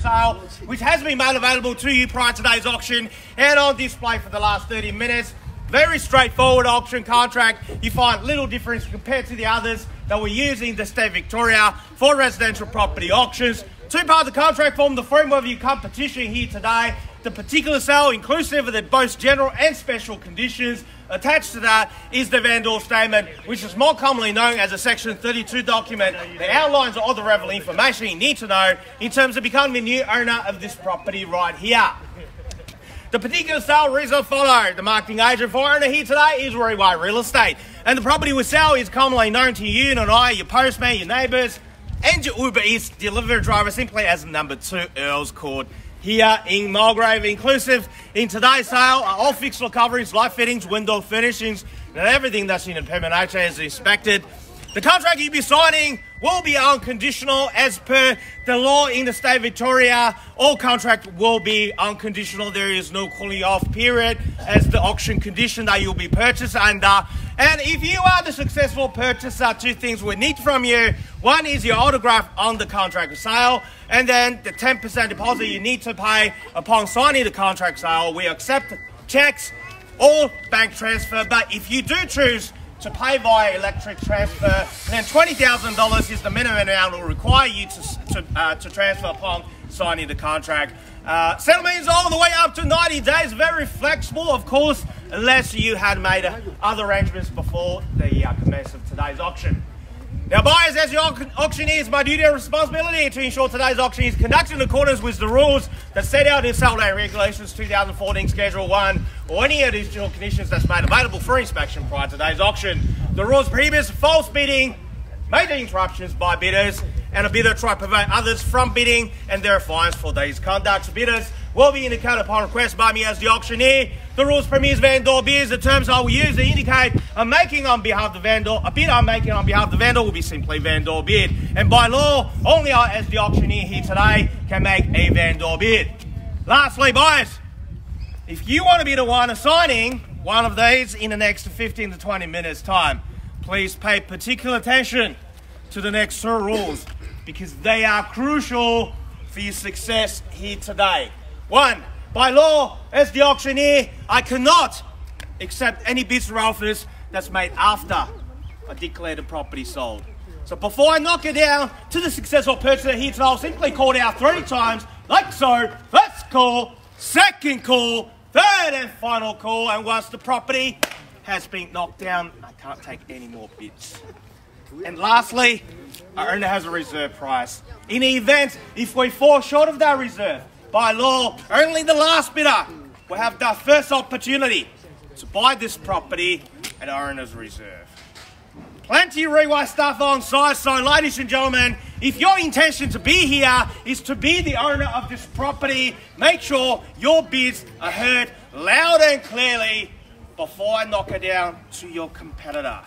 sale, which has been made available to you prior to today's auction and on display for the last 30 minutes. Very straightforward auction contract. You find little difference compared to the others that we're using in the state of Victoria for residential property auctions. Two parts of the contract form the framework of your competition here today. The particular sale, inclusive of the both general and special conditions. Attached to that is the vendor statement, which is more commonly known as a Section 32 document that outlines all the relevant information you need to know in terms of becoming a new owner of this property right here. The particular sale reads as follows. The marketing agent for owner here today is Waverley Real Estate. And the property we sell is commonly known to you and I, your postman, your neighbours, and your Uber Eats delivery driver simply as number 2 Earls Court here in Mulgrave. Inclusive in today's sale are all fixture coverings, light fittings, window finishings, and everything that's in impairment nature is inspected. The contract you'll be signing will be unconditional as per the law in the state of Victoria. All contract will be unconditional. There is no cooling off period as the auction condition that you'll be purchased under. And if you are the successful purchaser, two things we need from you. One is your autograph on the contract sale, and then the 10% deposit you need to pay upon signing the contract sale. We accept checks or bank transfer, but if you do choose to pay via electric transfer, then $20,000 is the minimum amount will require you to transfer upon signing the contract. Settlement is all the way up to 90 days, very flexible, of course, unless you had made other arrangements before the commence of today's auction. Now, buyers, as your auctioneer, it's my duty and responsibility to ensure today's auction is conducted in accordance with the rules that set out in Sale Land Regulations 2014 Schedule 1 or any additional conditions that's made available for inspection prior to today's auction. The rules prohibit false bidding, major interruptions by bidders, and a bidder try to prevent others from bidding, and there are fines for these conducts. Bidders will be indicated upon request by me as the auctioneer. The rules permit vendor bids. The terms I will use to indicate I'm making on behalf of the vendor. A bid I'm making on behalf of the vendor will be simply vendor bid. And by law, only I as the auctioneer here today can make a vendor bid. Lastly, buyers, if you want to be the one assigning one of these in the next 15 to 20 minutes time, please pay particular attention to the next 2 rules because they are crucial for your success here today. 1, by law, as the auctioneer, I cannot accept any bids or offers that's made after I declare the property sold. So before I knock it down to the successful purchaser here today, I'll simply call it out 3 times, like so. First call, second call, third and final call, and once the property has been knocked down, I can't take any more bids. And lastly, our owner has a reserve price. In the event, if we fall short of that reserve, by law, only the last bidder will have the first opportunity to buy this property at our owner's reserve. Plenty of Rewire staff on site, so ladies and gentlemen, if your intention to be here is to be the owner of this property, make sure your bids are heard loud and clearly before I knock it down to your competitor.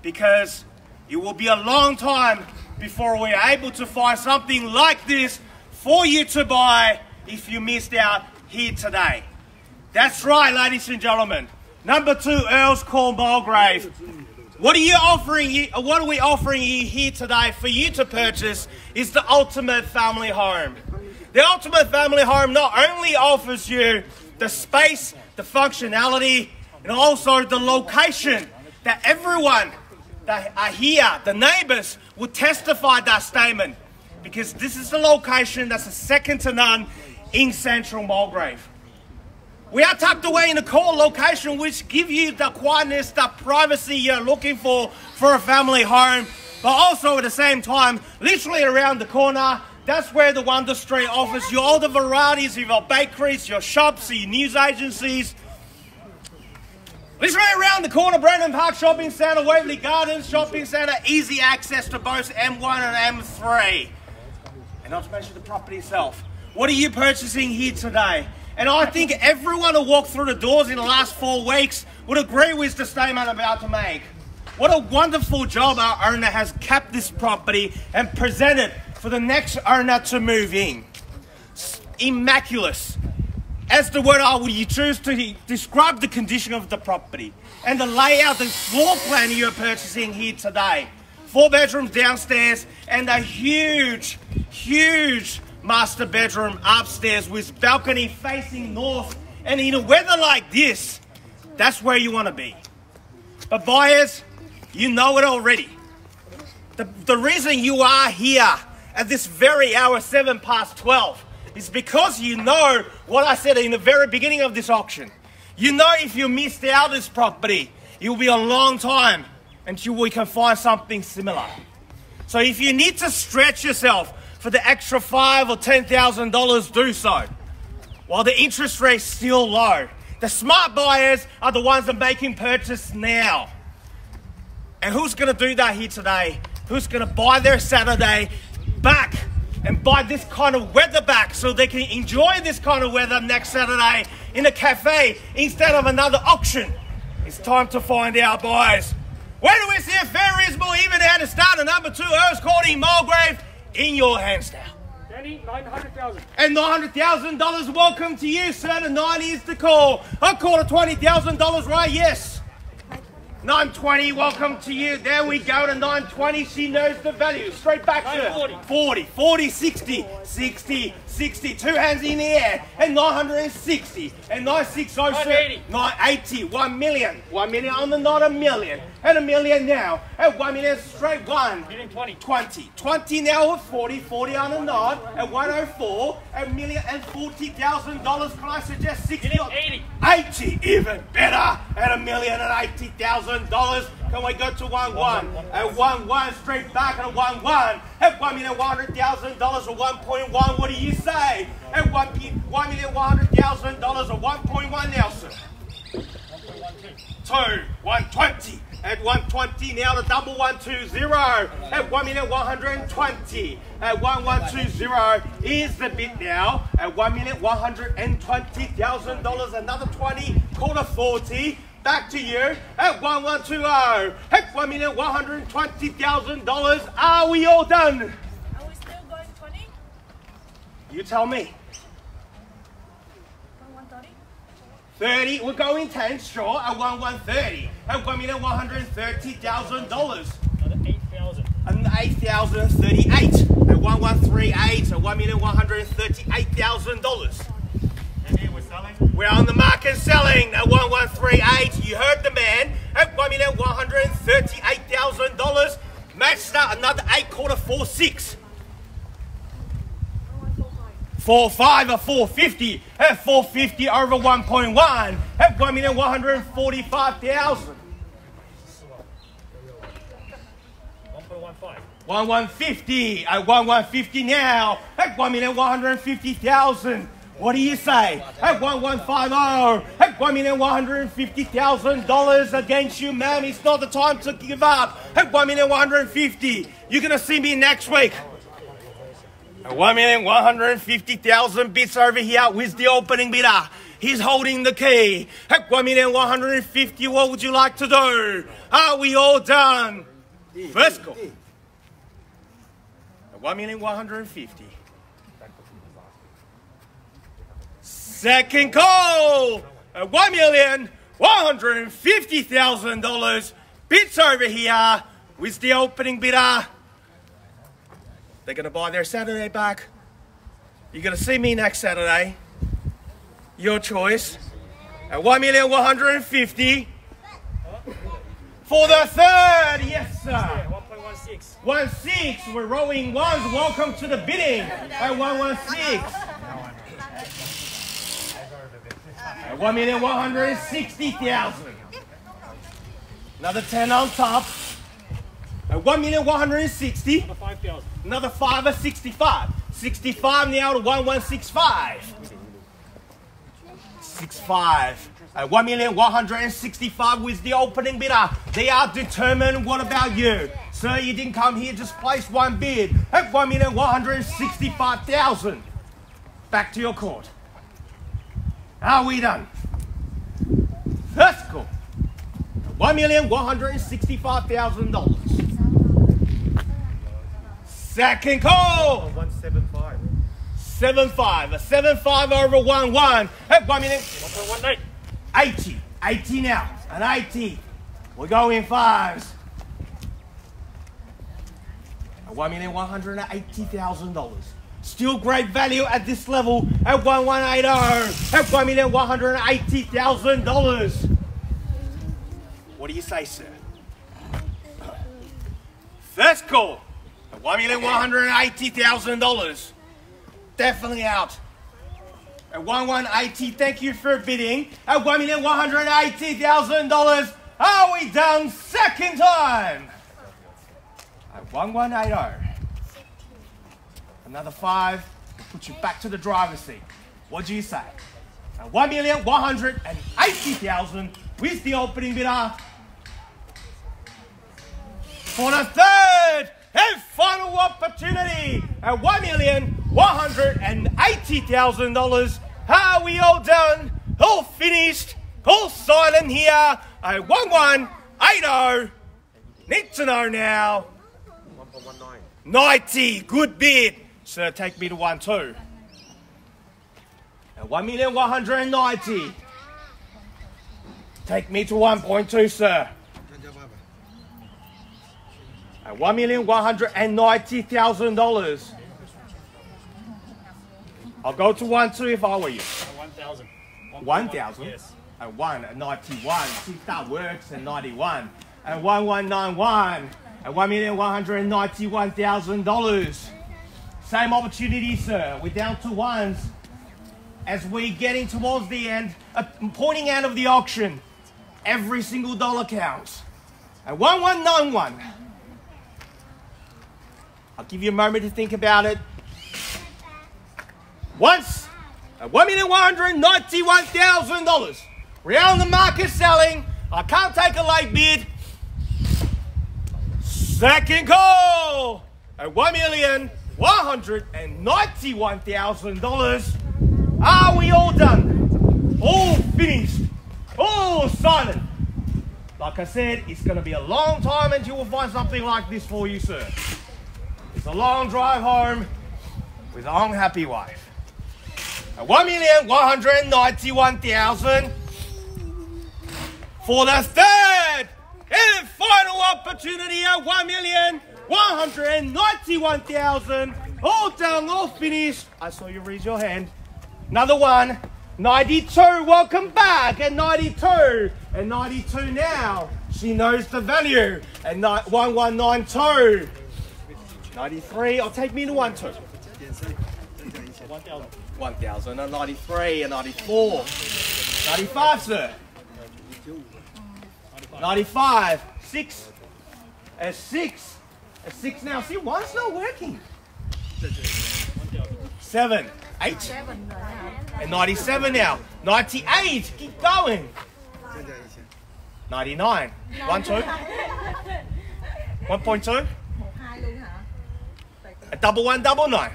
Because it will be a long time before we're able to find something like this for you to buy if you missed out here today. That's right, ladies and gentlemen. Number 2, Earls Court Mulgrave. What are we offering you here today for you to purchase is the ultimate family home. The ultimate family home not only offers you the space, the functionality, and also the location that everyone that are here, the neighbours, will testify that statement. Because this is the location that's a second to none in central Mulgrave. We are tucked away in a core location which gives you the quietness, the privacy you're looking for a family home. But also at the same time, literally around the corner, that's where the Wonder Street offers you all the varieties of your bakeries, your shops, your news agencies. Literally around the corner, Brandon Park Shopping Centre, Waverley Gardens Shopping Centre, easy access to both M1 and M3. And not to mention the property itself. What are you purchasing here today? And I think everyone who walked through the doors in the last 4 weeks would agree with the statement I'm about to make. What a wonderful job our owner has kept this property and presented for the next owner to move in. Immaculate. As the word I would you choose to describe the condition of the property and the layout, the floor plan you're purchasing here today. 4 bedrooms downstairs and a huge master bedroom upstairs with balcony facing north. And in a weather like this, that's where you want to be. But buyers, you know it already. The reason you are here at this very hour, 12:07, is because you know what I said in the very beginning of this auction. You know if you missed out this property, it will be a long time until we can find something similar. So if you need to stretch yourself for the extra $5,000 or $10,000, do so. While the interest rate's still low. The smart buyers are the ones that are making purchase now. And who's going to do that here today? Who's going to buy their Saturday back and buy this kind of weather back so they can enjoy this kind of weather next Saturday in a cafe instead of another auction? It's time to find out, boys. Where do we see a fair, reasonable, even hand to start a number 2 Earls Courting Mulgrave in your hands now? $900,000. And $900,000, welcome to you, sir. The 90 is the call. I call it $20,000, right? Yes. 920, welcome to you. There we go to 920. She knows the value. Straight back, sir. 40, 40, 60, 60, 60. 2 hands in the air. And 960. And 960, sir. 980. 1 million. 1 million on the not a million. And a million now. And 1 million straight. 1. 20. 20 now at 40. 40 on the nod. At 104. $1,040,000. Can I suggest 60? 80. 80. Even better. At $1,080,000. Can we go to 1-1? At 1-1 straight back at a 1-1. At $1,100,000 or 1.1. What do you say? At $1,100,000 or 1.1 now, sir. 2. 120. At 120 now the double 120 at 1,120,000 at 1120 is the bid now at $1,120,000. Another 20 quarter 40. Back to you at 1120 at $1,120,000. Are we all done? Are we still going 20? You tell me. 130? 30, we're going 10, sure, at 130 at $1,130,000. Another 8,000. And 8,038 at 1138 at $1,138,000. And here we're selling. We're on the market selling at 1138. You heard the man at $1,138,000. Matched up another 8 quarter 46. 4.5 or 450 at 450 over 1.1 at 1,145,000. 1.15. 1,150 at 1,150 now at 1,150,000. What do you say? At 1,150 at $1,150,000 against you, ma'am. It's not the time to give up. At 1,150,000. You're gonna see me next week. 1,150,000 bits over here with the opening bidder. He's holding the key. At 1,150,000, what would you like to do? Are we all done? First call. At 1,150,000. Second call. At $1,150,000. Bits over here with the opening bidder. They're going to buy their Saturday back. You're going to see me next Saturday. Your choice. At $1,150,000. For the third, yes sir. 1.16. 1.6. We're rolling ones. Welcome to the bidding. At 1.16. At $1,160,000. Another 10 on top. At $1,160,000. Another 5,000. Another 5 at 65. 65 now to 1,165. 65. At $1,165,000 with the opening bidder. They are determined. What about you? Sir, you didn't come here, just place one bid. At $1,165,000. Back to your court. Are we done? First call. $1,165,000. Second call. 175. 7.5. A 7.5 over 1.1. At 1.18. 80. 80 now. An 80. We're going fives. At $1,180,000. Still great value at this level at 1180 at $1,180,000. What do you say, sir? First call at $1,180,000. Definitely out at 1180. Thank you for bidding at $1,180,000. Are we done? Second time at 1180. Another 5 will put you back to the driver's seat. What do you say? At $1,180,000 with the opening bidder. For the third and final opportunity at $1,180,000. Are we all done? All finished? All silent here at 1180. Need to know now. 1.19. 90. Good bid. Sir, take me to 1.2. At 1,190,000. Take me to 1.2, sir. At $1,190,000. I'll go to 1.2 if I were you. 1,000. 1,000? Yes. At 1 at 91. See if that works at 91. At 1191. At $1,191,000. Same opportunity, sir. We're down to ones. As we're getting towards the end, pointing out of the auction, every single dollar counts. At 1191. I'll give you a moment to think about it. Once at $1,191,000. We're out on the market selling. I can't take a late bid. Second call at $1,191,000. Are we all done? All finished? All silent? Like I said, it's going to be a long time until we'll find something like this for you, sir. It's a long drive home with an unhappy wife. At $1,191,000 for the third and final opportunity at $1,191,000. All done, all finished. I saw you raise your hand. Another one. 92. Welcome back at 92. At 92 now. She knows the value. At 1192. 93. I'll take me to 1.2. 1,000. 1,000 and 93 and 94. 95, sir. 95. 6. At 6. At 6 now. See, one's not working. 7. 8. And 97 now. 98. Keep going. 99. 1.2. 1.2. A double 199.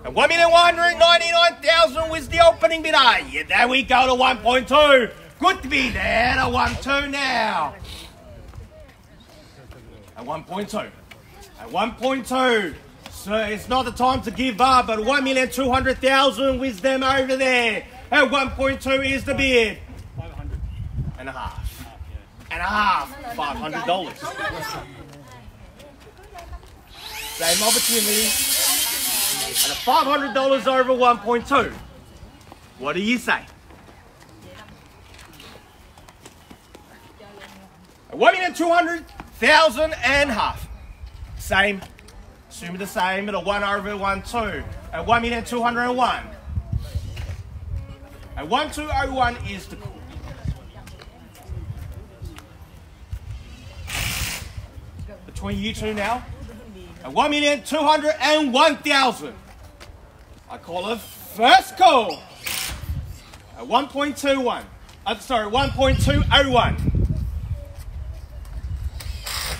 And 1,199,000 was the opening bidder. Yeah, there we go to 1.2. Good to be there to 1.2 now. At 1.2. At 1.2. Sir, it's not the time to give up. At 1,200,000 with them over there. At 1.2 is the bid. 500. And a half. And a half. $500. Same opportunity. And a $500 over 1.2. What do you say? At 1,200,000 and half. Same. Assume the same at a 1 over 1.2. At 1,201,000. At 1,201 is the call. Between you two now. At 1,201,000. I call it first call. At 1.21. Sorry, 1.201.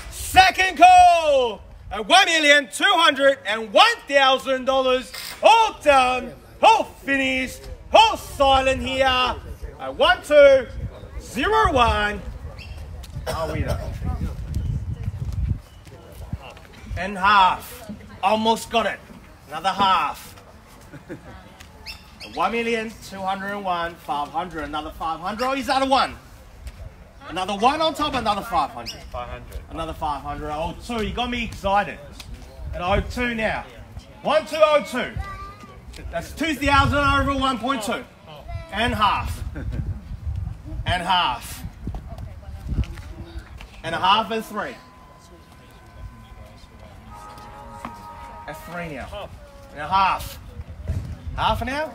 Second call. At $1,201,000. All done. All finished. All silent here. At 1,201. Are we done? And half. Almost got it. Another half. 1,201,500. Another 500. Oh, is that a 1? Another 1 on top, another 500. 500. Another 500. Oh, 2. You got me excited. At 02 now. 1202. That's 2,000 over 1.2. And half. And half. And a half and 3. That's 3 now. And a half. Half an hour?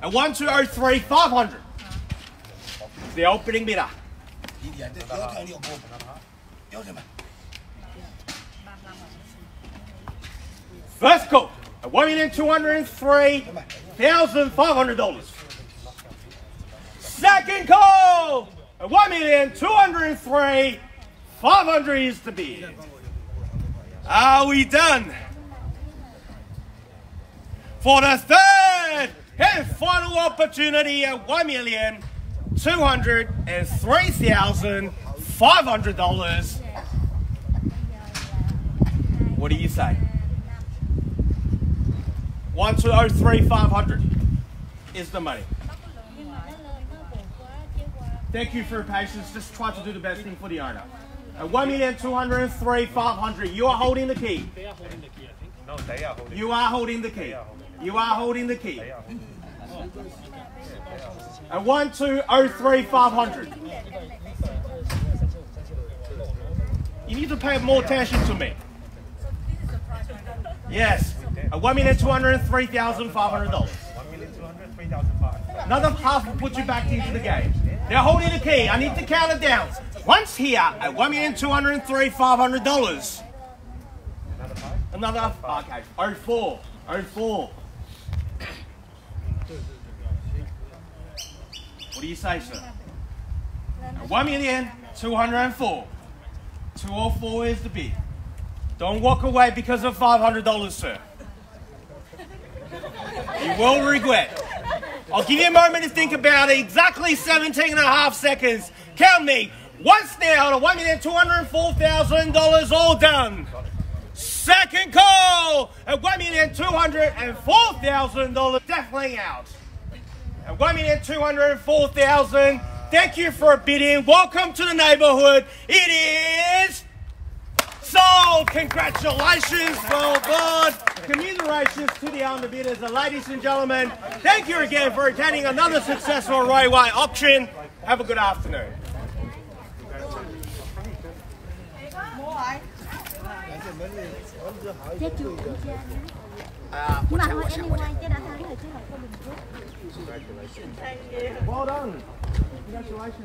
And 1203, 500. The opening bidder. First call at $1,203,500. Second call at $1,203,500 is the bid. Are we done? For the third and final opportunity at $1,203,500. What do you say? 1,203,500 is the money. Thank you for your patience. Just try to do the best thing for the owner. At 1,203,500, you are holding the key. They are holding the key, I think. No, they are holding. You are holding the key. You are holding the key. At 1,203,500. You need to pay more attention to me. Yes. At $1,203,500. $1,203,500. Another half will put you back into the game. They're holding the key. I need to count it down. Once here at $1,203,500. Another, okay, 04. 04. What do you say, sir? At 1,204,000. 204 is the bid. Don't walk away because of $500, sir. You will regret. I'll give you a moment to think about it. Exactly 17 and a half seconds. Count me. Once now to $1,204,000, all done. Second call at $1,204,000, definitely out. At $1,204,000, thank you for bidding. Welcome to the neighbourhood. It is sold. Congratulations, well done. Commiserations to the underbidders. And ladies and gentlemen, thank you again for attending another successful railway auction. Have a good afternoon. Chết chưa? Nhưng mà thôi anyway, cái đã thắng rồi chứ không có bình thường. Well done. Congratulations.